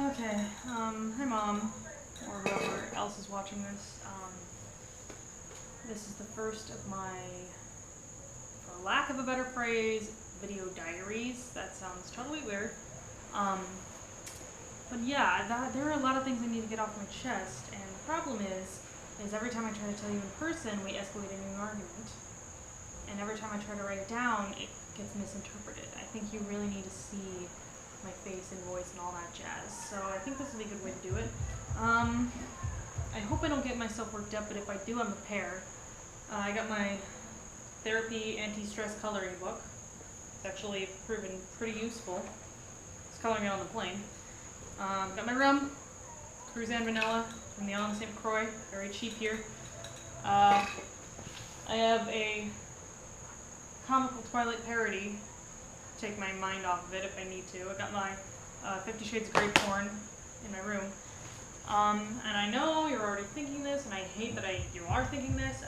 Okay, hi Mom, or whoever else is watching this. This is the first of my, for lack of a better phrase, video diaries. That sounds totally weird. But yeah, there are a lot of things I need to get off my chest, and the problem is every time I try to tell you in person, we escalate a new argument. And every time I try to write it down, it gets misinterpreted. I think you really need to see my face and voice and all that jazz. So I think this will be a good way to do it. I hope I don't get myself worked up, but if I do, I'm prepared. I got my therapy anti-stress coloring book. It's actually proven pretty useful. It's coloring it on the plane. Got my rum, Cruzan Vanilla from the Island of St. Croix, very cheap here. I have a comical Twilight parody to take my mind off of it if I need to. I got my 50 Shades of Grey porn in my room. And I know you're already thinking this, and I hate that you are thinking this.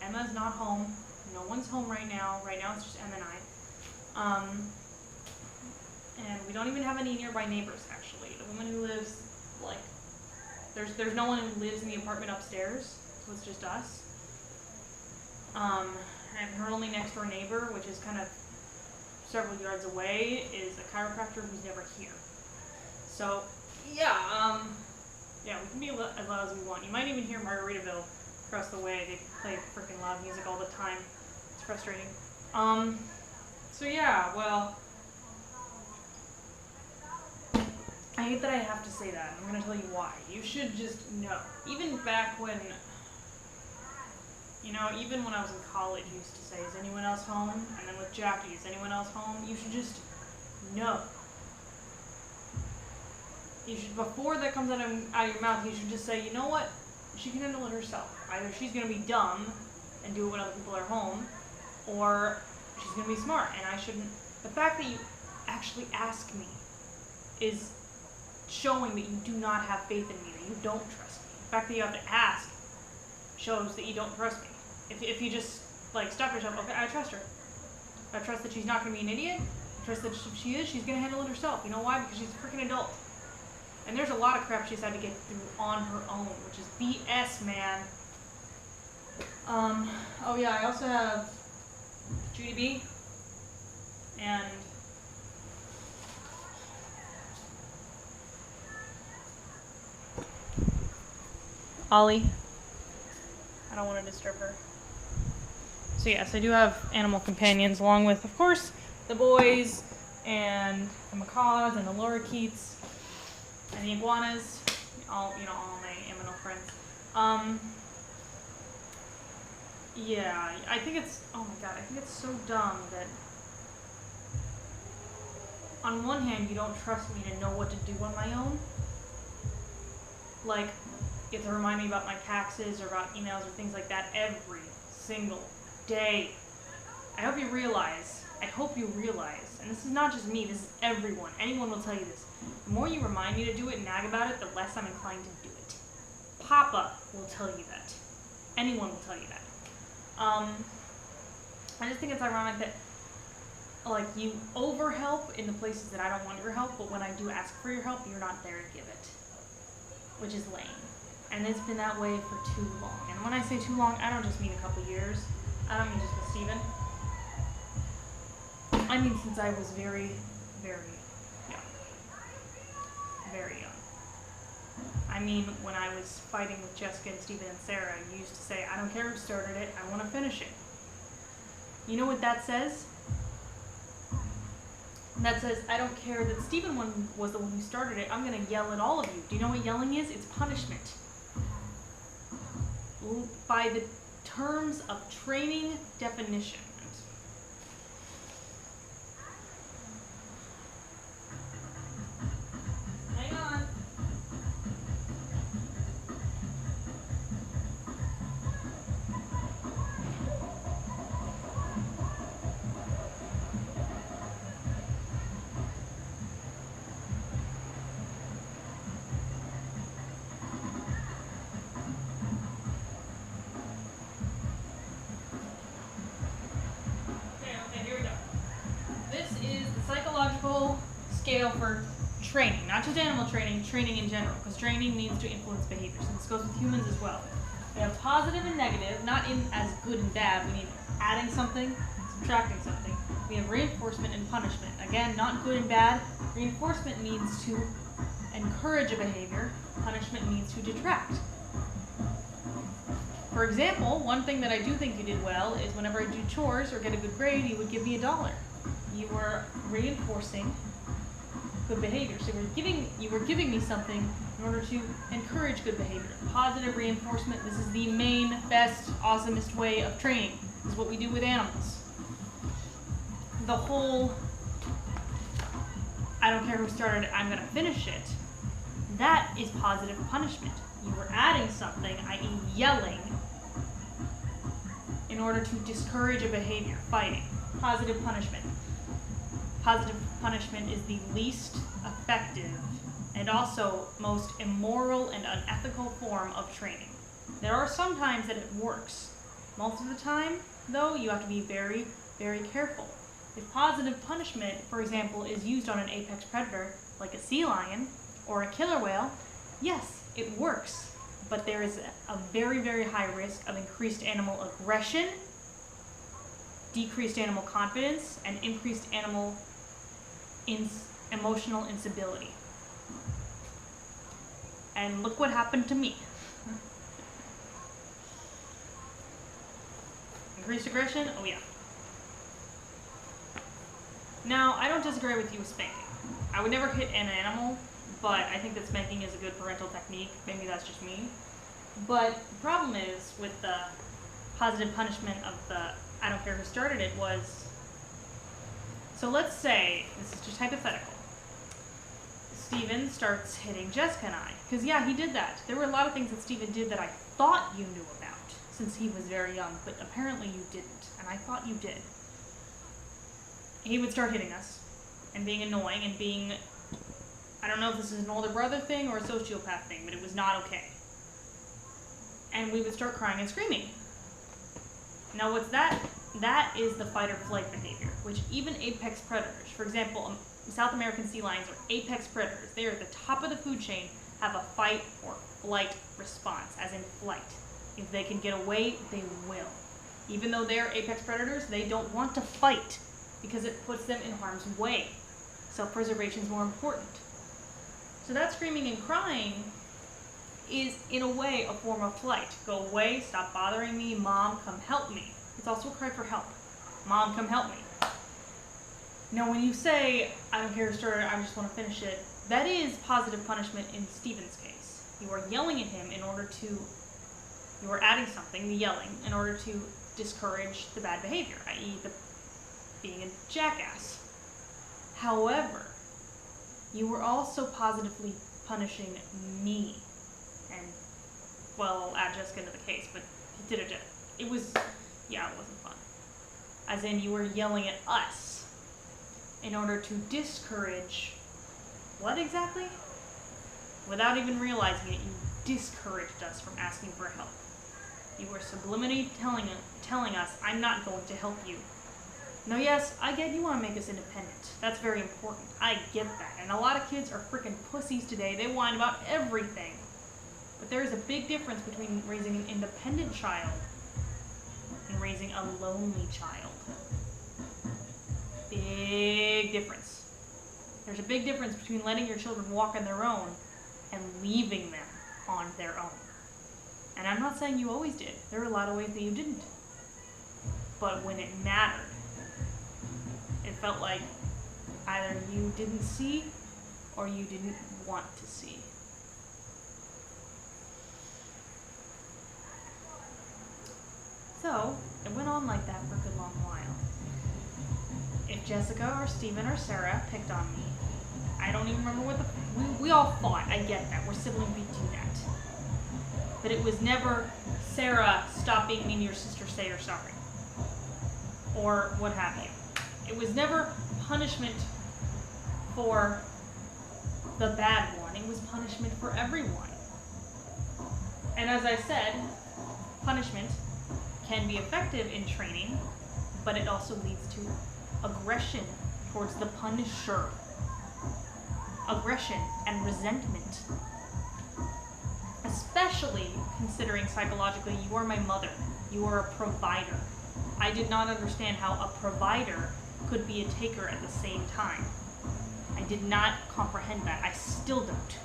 Emma's not home. No one's home right now. Right now it's just Emma and I. And we don't even have any nearby neighbors, actually. The woman who lives, like, there's no one who lives in the apartment upstairs, so it's just us. And her only next door neighbor, which is kind of several yards away, is a chiropractor who's never here. So, yeah, we can be as loud as we want. You might even hear Margaritaville across the way. They play freaking loud music all the time. It's frustrating. So yeah, well, I hate that I have to say that. I'm gonna tell you why. You should just know. Even back when, even when I was in college, I used to say, is anyone else home? And then with Jackie, is anyone else home? You should just know. You should, before that comes out of your mouth, you should just say, you know what? She can handle it herself. Either she's going to be dumb and do it when other people are home, or she's going to be smart, and I shouldn't. The fact that you actually ask me is showing that you do not have faith in me, that you don't trust me. The fact that you have to ask shows that you don't trust me. If you just, like, stop yourself, okay, I trust her. I trust that she's not going to be an idiot. I trust that if she is, she's going to handle it herself. You know why? Because she's a freaking adult. And there's a lot of crap she's had to get through on her own, which is BS, man. Oh yeah, I also have Judy B. And Ollie. I don't want to disturb her. So yes, I do have animal companions, along with, of course, the boys, and the macaws, and the lorikeets, and the iguanas, all my aminal friends. Yeah, I think it's, oh my god, I think it's so dumb that on one hand, you don't trust me to know what to do on my own. Like, you have to remind me about my taxes or about emails or things like that every single day. I hope you realize, and this is not just me, this is everyone, anyone will tell you this. The more you remind me to do it and nag about it, the less I'm inclined to do it. Papa will tell you that. Anyone will tell you that. I just think it's ironic that, like, you overhelp in the places that I don't want your help, but when I do ask for your help, you're not there to give it. Which is lame. And it's been that way for too long. And when I say too long, I don't just mean a couple years. I don't mean just with Steven. I mean since I was very, very young. Very young. I mean when I was fighting with Jessica and Steven and Sarah, you used to say, I don't care who started it, I want to finish it. You know what that says? That says, I don't care that Steven was the one who started it, I'm going to yell at all of you. Do you know what yelling is? It's punishment. By the terms of training definition. Hang on. Okay, here we go. This is the psychological scale for training, not just animal training, training in general, because training needs to influence behaviors, and this goes with humans as well. We have positive and negative, not in as good and bad. We need adding something, subtracting something. We have reinforcement and punishment. Again, not good and bad. Reinforcement means to encourage a behavior. Punishment means to detract. For example, one thing that I do think you did well is whenever I do chores or get a good grade, you would give me $1. You were reinforcing good behavior. So you were giving me something in order to encourage good behavior. Positive reinforcement, this is the main, best, awesomest way of training. This is what we do with animals. The whole, I don't care who started it, I'm gonna finish it, that is positive punishment. You were adding something, i.e. yelling, in order to discourage a behavior, fighting. Positive punishment. Positive punishment is the least effective and also most immoral and unethical form of training. There are some times that it works. Most of the time, though, you have to be very, very careful. If positive punishment, for example, is used on an apex predator, like a sea lion or a killer whale, yes, it works. But there is a very, very high risk of increased animal aggression, decreased animal confidence, and increased animal emotional instability. And look what happened to me. Increased aggression? Oh yeah. Now, I don't disagree with you with spanking. I would never hit an animal, but I think that spanking is a good parental technique. Maybe that's just me. But the problem is, with the positive punishment of the I don't care who started it was, so let's say, this is just hypothetical, Steven starts hitting Jessica and I. Because yeah, he did that. There were a lot of things that Steven did that I thought you knew about, since he was very young, but apparently you didn't, and I thought you did. He would start hitting us, and being annoying, and being, I don't know if this is an older brother thing or a sociopath thing, but it was not okay. And we would start crying and screaming. Now what's that? That is the fight or flight behavior, which even apex predators, for example, South American sea lions are apex predators. They are at the top of the food chain, have a fight or flight response, as in flight. If they can get away, they will. Even though they're apex predators, they don't want to fight because it puts them in harm's way. Self-preservation is more important. So that screaming and crying is, in a way, a form of flight. Go away, stop bothering me, Mom, come help me. It's also a cry for help. Mom, come help me. Now, when you say, I don't care who started it, I just want to finish it, that is positive punishment in Steven's case. You are yelling at him in order to, you are adding something, the yelling, in order to discourage the bad behavior, i.e. the being a jackass. However, you were also positively punishing me. And, well, I'll add Jessica into the case, but he did it. It was, yeah, it wasn't fun. As in, you were yelling at us in order to discourage, what exactly? Without even realizing it, you discouraged us from asking for help. You were subliminally telling us, I'm not going to help you. Now, yes, I get you want to make us independent. That's very important. I get that. And a lot of kids are freaking pussies today. They whine about everything. But there is a big difference between raising an independent child and raising a lonely child. Big difference. There's a big difference between letting your children walk on their own and leaving them on their own. And I'm not saying you always did. There were a lot of ways that you didn't. But when it mattered, it felt like either you didn't see or you didn't want to see. So, it went on like that for a good long while. If Jessica or Steven or Sarah picked on me, I don't even remember what we all fought. I get that. We're siblings, we do that. But it was never, Sarah, stop being mean to your sister, say you're sorry. Or what have you. It was never punishment for the bad one. It was punishment for everyone. And as I said, punishment can be effective in training, but it also leads to aggression towards the punisher. aggression and resentment. Especially considering psychologically you are my mother. You are a provider. I did not understand how a provider could be a taker at the same time. I did not comprehend that. I still don't.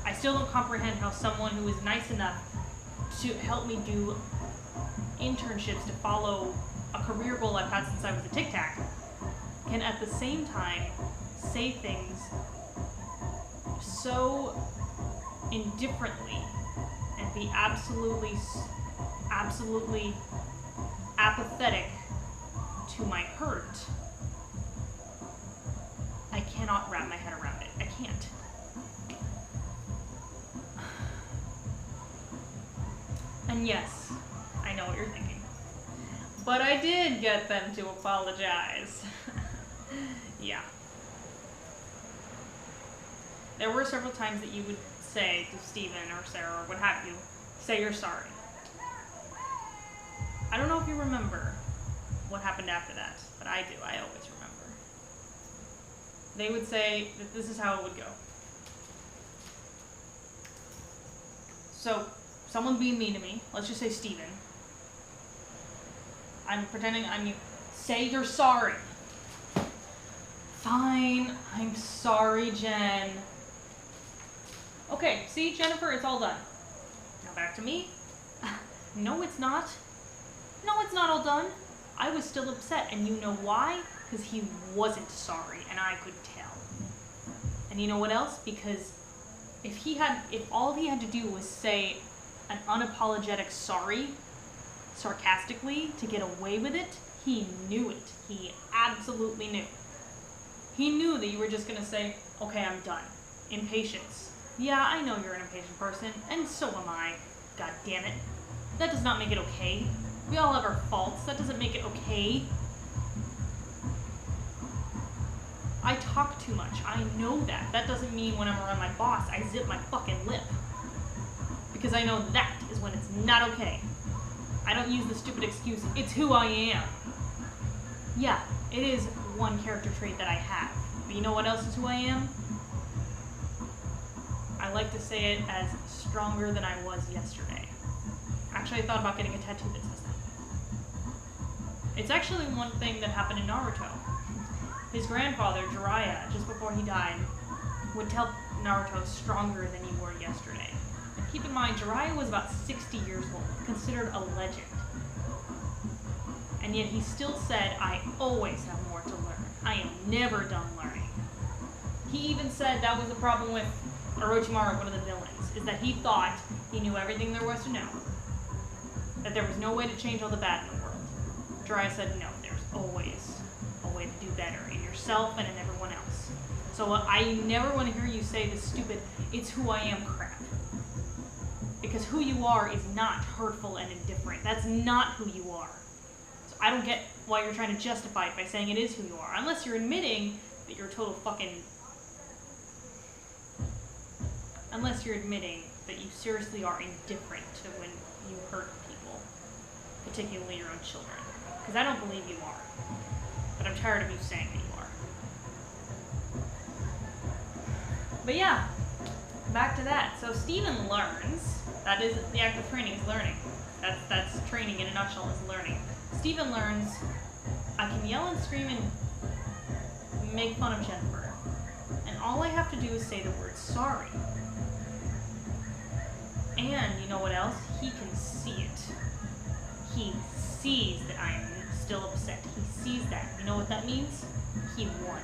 I still don't comprehend how someone who is nice enough to help me do internships to follow a career goal I've had since I was a Tic Tac can at the same time say things so indifferently and be absolutely apathetic to my hurt. I cannot wrap my head around it. I can't. And yes, I know what you're thinking. But I did get them to apologize. Yeah. There were several times that you would say to Steven or Sarah or what have you, say you're sorry. I don't know if you remember what happened after that, but I do. I always remember. They would say that this is how it would go. So, someone being mean to me, let's just say Steven. I'm pretending I'm you. Say you're sorry. Fine, I'm sorry, Jen. Okay, see, Jennifer, it's all done. Now back to me. No, it's not. No, it's not all done. I was still upset, and you know why? Because he wasn't sorry, and I could tell. And you know what else? Because if all he had to do was say an unapologetic sorry, sarcastically, to get away with it, he knew it. He absolutely knew. He knew that you were just gonna say, okay, I'm done. Impatience. Yeah, I know you're an impatient person, and so am I. God damn it. That does not make it okay. We all have our faults. That doesn't make it okay. I talk too much. I know that. That doesn't mean when I'm around my boss, I zip my fucking lip. Because I know that is when it's not okay. I don't use the stupid excuse, it's who I am. Yeah, it is one character trait that I have. But you know what else is who I am? I like to say it as stronger than I was yesterday. Actually, I thought about getting a tattoo that says that. It's actually one thing that happened in Naruto. His grandfather, Jiraiya, just before he died, would tell Naruto stronger than you were yesterday. And keep in mind, Jiraiya was about 60 years old, considered a legend. And yet he still said, I always have more to learn. I am never done learning. He even said that was the problem with Orochimaru, one of the villains, is that he thought he knew everything there was to know. That there was no way to change all the bad in the world. Jiraiya said, no, there's always a way to do better in yourself and in everyone else. So I never want to hear you say this stupid, it's who I am crap. Because who you are is not hurtful and indifferent. That's not who you are. So I don't get why you're trying to justify it by saying it is who you are. Unless you're admitting that you're a total fucking... Unless you're admitting that you seriously are indifferent to when you hurt people. Particularly your own children. Because I don't believe you are. But I'm tired of you saying that you are. But yeah, back to that. So Steven learns. That is the act of training, is learning. That's training in a nutshell, is learning. Steven learns, I can yell and scream and make fun of Jennifer. And all I have to do is say the word sorry. And you know what else? He can see it. He sees that I am still upset. He sees that. You know what that means? He won.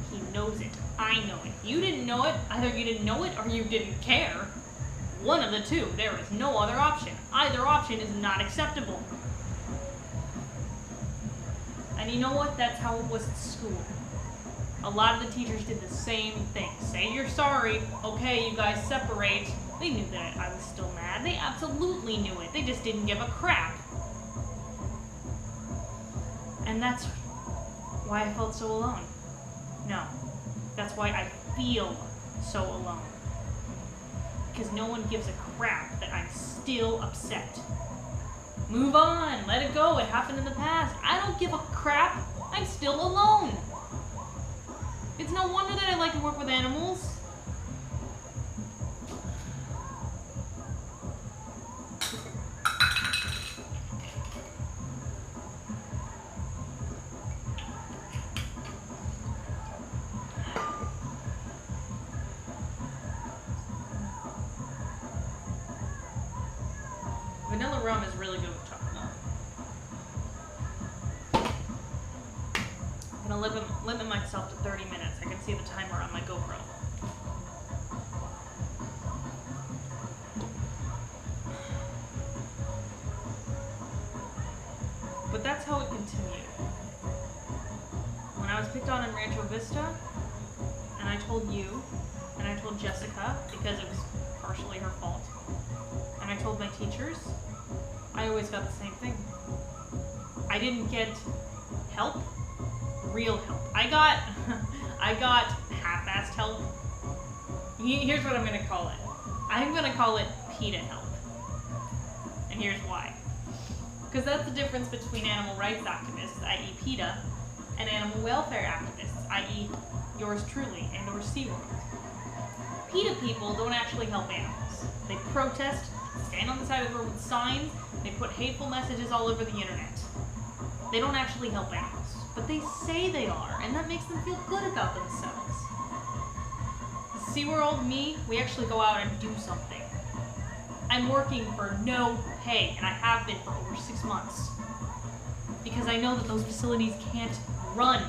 He knows it. I know it. You didn't know it. Either you didn't know it or you didn't care. One of the two. There is no other option. Either option is not acceptable. And you know what? That's how it was at school. A lot of the teachers did the same thing. Say you're sorry. Okay, you guys separate. They knew that I was still mad. They absolutely knew it. They just didn't give a crap. And that's why I felt so alone. No. That's why I feel so alone. Because no one gives a crap that I'm still upset. Move on. Let it go. It happened in the past. I don't give a crap. I'm still alone. It's not no wonder that I like to work with animals. Vanilla rum is really good with chocolate. I'm gonna limit myself to 30 minutes. I can see the timer on my GoPro. But that's how it continued. When I was picked on in Rancho Vista, and I told you, and I told Jessica, because it was partially her fault, and I told my teachers, I always got the same thing. I didn't get help, real help. I got half-assed help. Here's what I'm gonna call it. I'm gonna call it PETA help. And here's why. Because that's the difference between animal rights activists, i.e. PETA, and animal welfare activists, i.e. yours truly, and or SeaWorld. PETA people don't actually help animals. They protest, stand on the side of the road with signs, they put hateful messages all over the internet. They don't actually help animals, but they say they are, and that makes them feel good about themselves. SeaWorld, me, we actually go out and do something. I'm working for no pay, and I have been for over 6 months. Because I know that those facilities can't run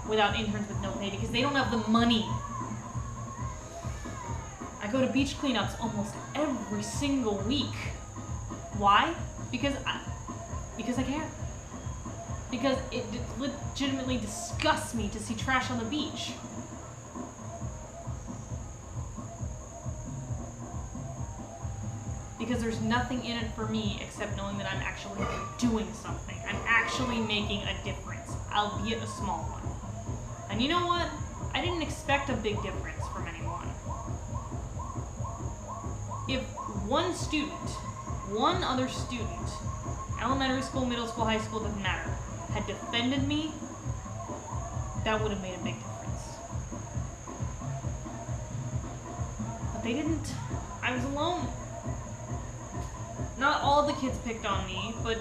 without interns with no pay, because they don't have the money. I go to beach cleanups almost every single week. Why? Because I can. Because it legitimately disgusts me to see trash on the beach. Because there's nothing in it for me except knowing that I'm actually doing something. I'm actually making a difference, albeit a small one. And you know what? I didn't expect a big difference from anyone. If one other student, elementary school, middle school, high school, doesn't matter, had defended me, that would have made a big difference. But they didn't. I was alone. Not all the kids picked on me, but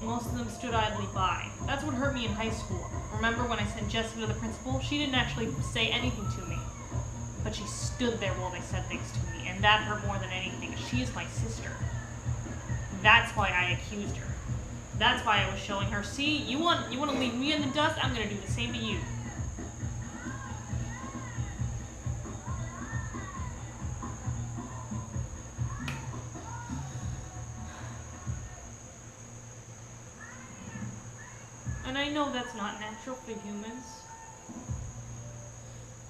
most of them stood idly by. That's what hurt me in high school. Remember when I sent Jessica to the principal? She didn't actually say anything to me, but she stood there while they said things to me, and that hurt more than anything. She is my sister. That's why I accused her. That's why I was showing her, see, you want to leave me in the dust? I'm gonna do the same to you. And I know that's not natural for humans.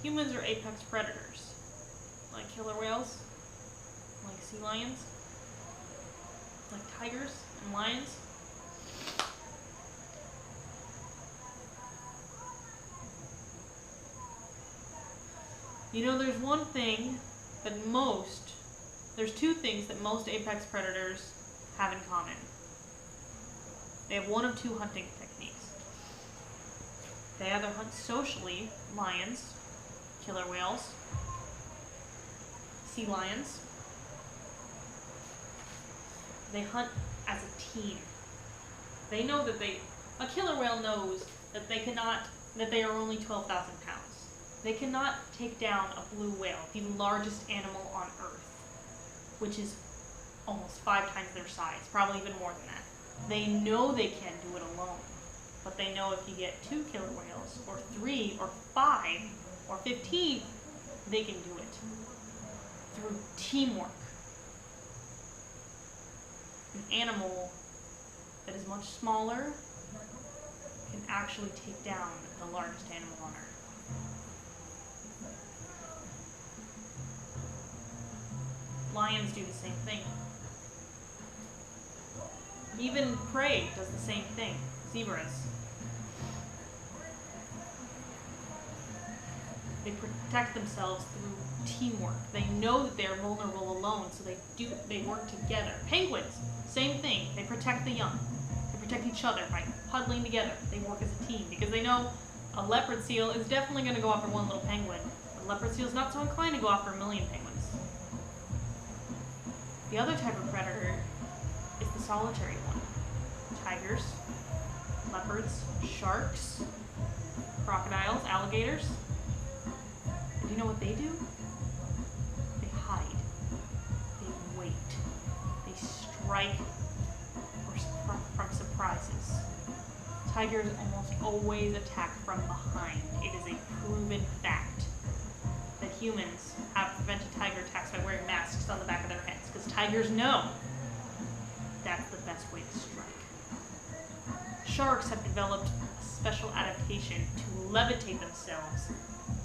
Humans are apex predators. Like killer whales, like sea lions, like tigers and lions. You know, there's two things that most apex predators have in common. They have one of two hunting techniques. They either hunt socially, lions, killer whales, sea lions. They hunt as a team. They know that a killer whale knows that they are only 12,000 pounds. They cannot take down a blue whale, the largest animal on Earth, which is almost 5 times their size, probably even more than that. They know they can't do it alone, but they know if you get 2 killer whales, or 3, or 5, or 15, they can do it through teamwork. An animal that is much smaller can actually take down the largest animal on Earth. Lions do the same thing. Even prey does the same thing. Zebras. They protect themselves through teamwork. They know that they're vulnerable alone, so they work together. Penguins, same thing. They protect the young. They protect each other by huddling together. They work as a team because they know A leopard seal is definitely going to go after one little penguin. A leopard seal is not so inclined to go after a million penguins. The other type of predator is the solitary one. Tigers, leopards, sharks, crocodiles, alligators. And do you know what they do? They hide. They wait. They strike from surprises. Tigers almost always attack from behind. It is a proven fact that humans have prevented tiger attacks by wearing masks on the back of their heads, because tigers know that's the best way to strike. Sharks have developed a special adaptation to levitate themselves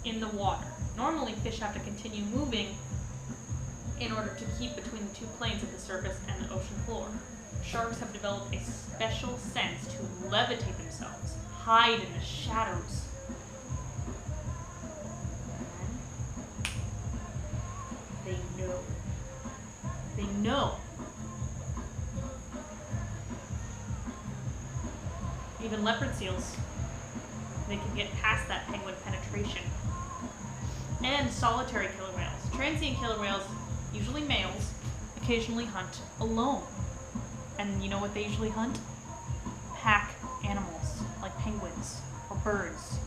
in the water. Normally, fish have to continue moving in order to keep between the two planes of the surface and the ocean floor. Sharks have developed a special sense to levitate themselves, hide in the shadows. And they know. They know. Even leopard seals, they can get past that penguin penetration. And solitary killer whales. Transient killer whales, usually males, occasionally hunt alone. And you know what they usually hunt? Pack animals, like penguins or birds.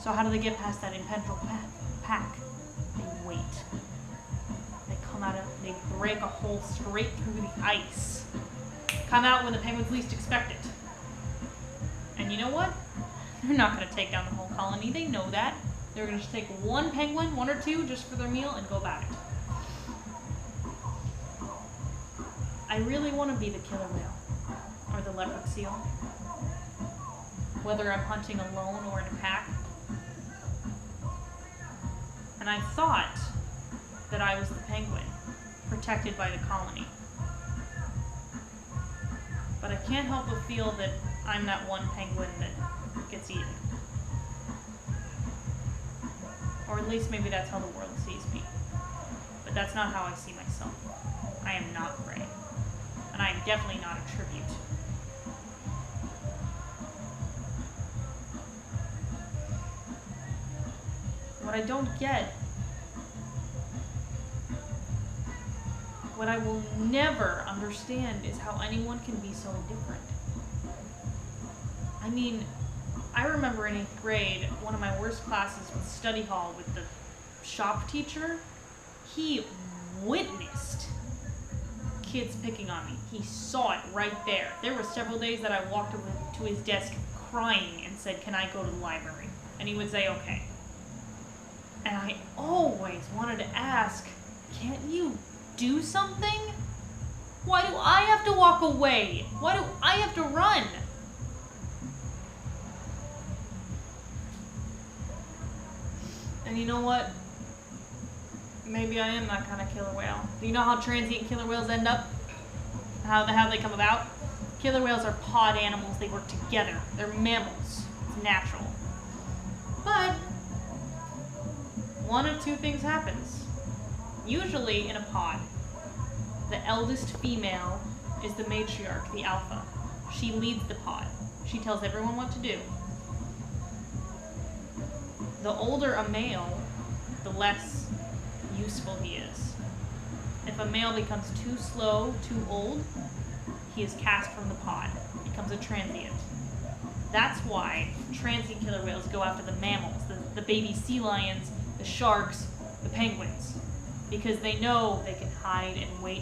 So how do they get past that impenetrable pack? They wait. They come out they break a hole straight through the ice. Come out when the penguins least expect it. And you know what? They're not going to take down the whole colony. They know that. They're going to just take one penguin, one or two, just for their meal and go about it. I really want to be the killer whale, or the leopard seal, whether I'm hunting alone or in a pack. And I thought that I was the penguin, protected by the colony. But I can't help but feel that I'm that one penguin that gets eaten. Or at least maybe that's how the world sees me. But that's not how I see myself. I am not prey. And I'm definitely not a tribute. What I don't get, what I will never understand, is how anyone can be so different. I mean, I remember in 8th grade, one of my worst classes was study hall with the shop teacher. He witnessed kids picking on me. He saw it right there. There were several days that I walked over to his desk crying and said, "Can I go to the library?" And he would say, "Okay." And I always wanted to ask, can't you do something? Why do I have to walk away? Why do I have to run? And you know what? Maybe I am that kind of killer whale. Do you know how transient killer whales end up? How they come about? Killer whales are pod animals. They work together. They're mammals. It's natural. But one of two things happens. Usually in a pod, the eldest female is the matriarch, the alpha. She leads the pod. She tells everyone what to do. The older a male, the less useful he is. If a male becomes too slow, too old, he is cast from the pod, becomes a transient. That's why transient killer whales go after the mammals, the baby sea lions, the sharks, the penguins, because they know they can hide and wait